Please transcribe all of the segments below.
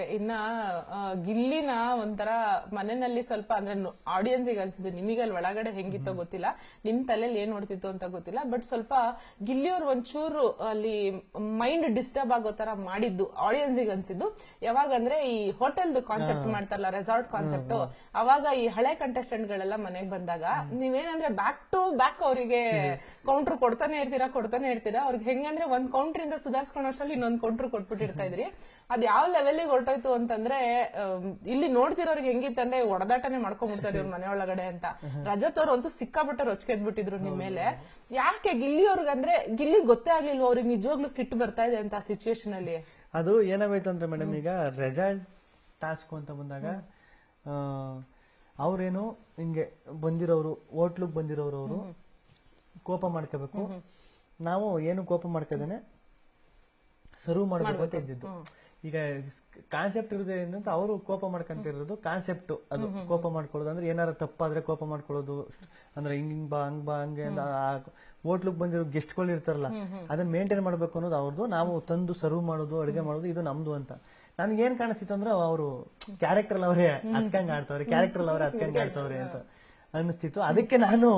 ಇನ್ನ ಗಿಲ್ಲಿನ ಒಂಥರ ಮನೆಯಲ್ಲಿ ಸ್ವಲ್ಪ ಅಂದ್ರೆ ಆಡಿಯನ್ಸ್ ಅನ್ಸಿದೆ, ನಿಮಗಲ್ಲಿ ಒಳಗಡೆ ಹೆಂಗಿತ್ತೋ ಗೊತ್ತಿಲ್ಲ, ನಿಮ್ ತಲೆಯಲ್ಲಿ ಏನ್ ನೋಡ್ತಿತ್ತು ಅಂತ ಗೊತ್ತಿಲ್ಲ, ಬಟ್ ಸ್ವಲ್ಪ ಗಿಲ್ಲಿಯವ್ರು ಒಂಚೂರು ಅಲ್ಲಿ ಮೈಂಡ್ ಡಿಸ್ಟರ್ಬ್ ಆಗೋ ತರ ಮಾಡಿದ್ದು ಆಡಿಯನ್ಸ್ ಅನ್ಸಿದ್ದು ಯಾವಾಗಂದ್ರೆ ಈ ಹೋಟೆಲ್ದು ಕಾನ್ಸೆಪ್ಟ್ ಮಾಡ್ತಾರಲ್ಲ, ರೆಸಾರ್ಟ್ ಕಾನ್ಸೆಪ್ಟ್, ಅವಾಗ ಈ ಹಳೆ ಕಂಟೆಸ್ಟೆಂಟ್ ಗಳೆಲ್ಲ ಮನೆಗ್ ಬಂದಾಗ ನೀವೇನಂದ್ರೆ ಬ್ಯಾಕ್ ಟು ಬ್ಯಾಕ್ ಅವರಿಗೆ ಕೌಂಟರ್ ಕೊಡ್ತಾನೆ ಇರ್ತೀರಾ. ಅವ್ರಿಗೆ ಹೆಂಗಂದ್ರೆ ಒಂದ್ ಕೌಂಟರ್ ಇಂದ ಸುಧಾರಿಸ್ಕೊಂಡಷ್ಟರಲ್ಲಿ ಇನ್ನೊಂದ್ ಕೌಂಟರ್ ಕೊಟ್ಬಿಟ್ಟಿರ್ತಾ ಇದ್ರಿ. ಅದ್ ಯಾವ ಲೆವೆಲ್ಗೆ ಹೊರಟೋಯ್ತು ಅಂತಂದ್ರೆ ಇಲ್ಲಿ ನೋಡ್ತಿರೋರ್ಗೆ ಹೆಂಗಿತ್ತಂದ್ರೆ ಒಡದಾಟನೆ ಮಾಡ್ಕೊಂಡ್ಬಿಡ್ತಾರೆ ಇವ್ರ ಮನೆ ಒಳಗಡೆ ಅಂತ. ರಜತ್ ಅವ್ರು ಅಂತೂ ಸಿಕ್ಕಾಬಿಟ್ಟೆ ರೊಚ್ಕೆದ್ಬಿಟ್ಟಿದ್ರು ನಿಮ್ ಮೇಲೆ. ಯಾಕೆ ಗಿಲ್ಲಿಯವ್ರಿಗಂದ್ರೆ ಗಿಲ್ಲಿ ಗೊತ್ತೇ ಆಗ್ಲಿಲ್ವ ಅವ್ರಿಗೆ ನಿಜವಾಗ್ಲೂ ಸಿಟ್ಟು ಬರ್ತಾ ಇದೆ ಅಂತ ಆ ಸಿಚುವೇಶನ್ ಅಲ್ಲಿ? ಅದು ಏನಾಗೋಯ್ತು ಅಂದ್ರೆ ಮೇಡಮ್, ಈಗ ರೆಸಾರ್ಟ್ ಟಾಸ್ಕ್ ಅಂತ ಬಂದಾಗ ಅವ್ರೇನು ಹಿಂಗೆ ಬಂದಿರೋರು, ಹೋಟ್ಲಿಗೆ ಬಂದಿರೋರು ಅವರು ಕೋಪ ಮಾಡ್ಕೋಬೇಕು, ನಾವು ಏನು ಕೋಪ ಮಾಡ್ಕೋದೇನೆ ಸರ್ವ್ ಮಾಡ್ಬೇಕು ಅಂತ ಇದ್ದಿದ್ದು. ಈಗ ಕಾನ್ಸೆಪ್ಟ್ ಇರೋದ್ರಿಂದ ಅವರು ಕೋಪ ಮಾಡ್ಕೊಂತಿರೋದು ಕಾನ್ಸೆಪ್ಟ್, ಅದು ಕೋಪ ಮಾಡ್ಕೊಳ್ಳೋದು ಅಂದ್ರೆ ಏನಾರ ತಪ್ಪಾದ್ರೆ ಕೋಪ ಮಾಡ್ಕೊಳ್ಳೋದು, ಅಂದ್ರೆ ಹಿಂಗ್ ಬಾ ಹಂಗ್ ಬಾ ಹಂಗೆ ಹೋಟ್ಲಿಗೆ ಬಂದಿರೋ ಗೆಸ್ಟ್ಗಳು ಇರ್ತಾರಲ್ಲ, ಅದನ್ನ ಮೇಂಟೈನ್ ಮಾಡ್ಬೇಕು ಅನ್ನೋದು ಅವ್ರದ್ದು. ನಾವು ತಂದು ಸರ್ವ್ ಮಾಡೋದು, ಅಡುಗೆ ಮಾಡೋದು ಇದು ನಮ್ದು ಅಂತ. ನನ್ಗೆ ಏನ್ ಕಾಣಿಸ್ತಿತ್ತು ಅಂದ್ರೆ ಅವರು ಕ್ಯಾರೆಕ್ಟರ್ ಅವರೇ ಅದ್ಕಂಗ್ ಆಡ್ತವ್ರೆ, ಕ್ಯಾರೆಕ್ಟರ್ ಅವರೇ ಅದ್ಕಂಗ್ ಆಡ್ತವ್ರೆ ಅಂತ ಅನಿಸ್ತಿತ್ತು. ಅದಕ್ಕೆ ನಾನು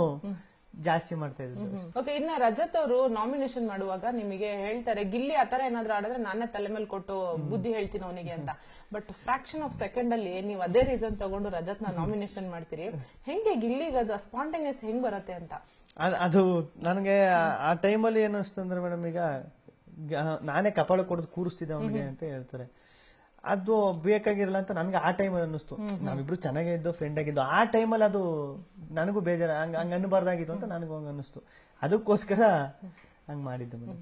ಜಾಸ್ತಿ ಮಾಡ್ತಾ ಇದ್ದೆ. ಓಕೆ, ಇನ್ನ ರಜತ್ ಅವರು ನಾಮಿನೇಷನ್ ಮಾಡುವಾಗ ನಿಮಗೆ ಹೇಳ್ತಾರೆ ಗಿಲ್ಲಿ ಆತರ ಏನಾದ್ರು ಆಡಿದ್ರೆ ನಾನೇ ತಲೆ ಮೇಲೆ ಕೊಟ್ಟು ಬುದ್ಧಿ ಹೇಳ್ತೀನಿ ಅವನಿಗೆ ಅಂತ. ಬಟ್ ಫ್ರಾಕ್ಷನ್ ಆಫ್ ಸೆಕೆಂಡ್ ಅಲ್ಲಿ ನೀವು ಅದೇ ರೀಸನ್ ತಗೊಂಡು ರಜತ್ ನ ನಾಮಿನೇಷನ್ ಮಾಡ್ತೀರಿ. ಹೆಂಗೆ ಗಿಲ್ಲಿಗೆ ಅದು ಸ್ಪಾಂಟೇನಿಯಸ್ ಹೆಂಗ್ ಬರತ್ತೆ ಅಂತ? ಅದು ನನಗೆ ಆ ಟೈಮಲ್ಲಿ ಏನು ಅನಿಸ್ತು ಅಂದ್ರೆ ಮೇಡಮ್, ಈಗ ನಾನೇ ಕಪಾಳ ಕೊಡೋದು ಕೂರಿಸ್ತಿದ್ದೆ ಅವನಿಗೆ ಅಂತ ಹೇಳ್ತಾರೆ. ಅದು ಬೇಕಾಗಿರಲ್ಲ ಅಂತ ನನ್ಗೆ ಆ ಟೈಮಲ್ಲಿ ಅನ್ನಿಸ್ತು. ನಾವಿಬ್ರು ಚೆನ್ನಾಗೇ ಇದ್ದು, ಫ್ರೆಂಡ್ ಆಗಿದ್ದು. ಆ ಟೈಮಲ್ಲಿ ಅದು ನನಗೂ ಬೇಜಾರ, ಹಂಗ ಅನ್ನಬಾರ್ದಾಗಿತ್ತು ಅಂತ ನನಗೂ ಹಂಗ ಅನ್ನಿಸ್ತು. ಅದಕ್ಕೋಸ್ಕರ ಹಂಗ್ ಮಾಡಿದ್ದು ಮೇಡಮ್.